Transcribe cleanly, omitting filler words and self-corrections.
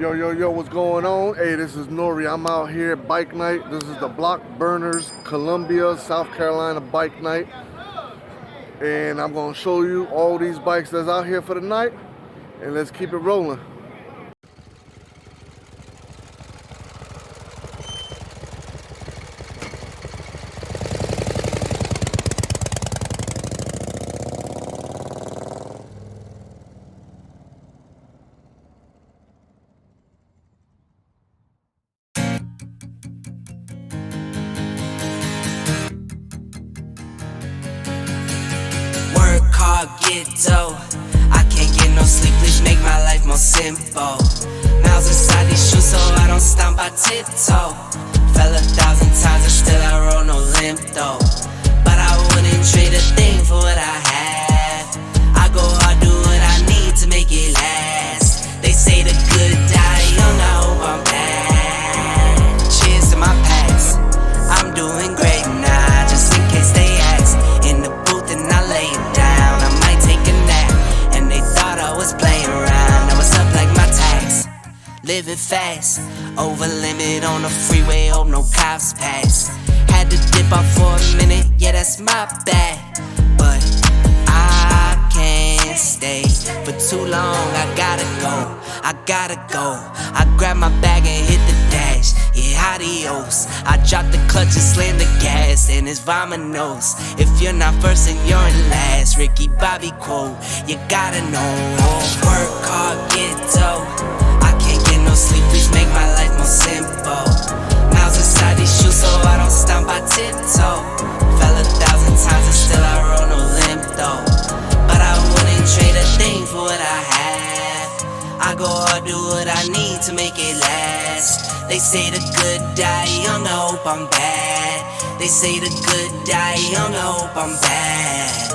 Yo, yo, yo, what's going on? Hey, this is Nori. I'm out here at Bike Night. This is the Bloc Burnaz Columbia, South Carolina Bike Night. And I'm gonna show you all these bikes that's out here for the night. And let's keep it rolling. Get dough. I can't get no sleep, please make my life more simple. Miles inside these shoes so I don't stomp, I tiptoe. Fell 1,000 times and still I roll no limp though. But I wouldn't trade a thing for what I have. I go hard, do what I need to make it last. They say the good die young, I hope I'm bad. Cheers to my past, I'm doing great now, just in case they ask. In the booth and I lay it down, living fast, over limit on the freeway, hope no cops pass. Had to dip out for a minute, yeah that's my bad. But I can't stay for too long, I gotta go. I grab my bag and hit the dash, yeah adios. I drop the clutch and slam the gas, and it's vamonos. If you're not first and you're in last, Ricky Bobby quote, you gotta know. Work hard, get dough. No sleep, please make my life more simple. Miles inside these shoes so I don't stomp, I tiptoe. Fell 1,000 times and still I roll no limp though. But I wouldn't trade a thing for what I have. I go hard, do what I need to make it last. They say the good die young, I hope I'm bad. They say the good die young, I hope I'm bad.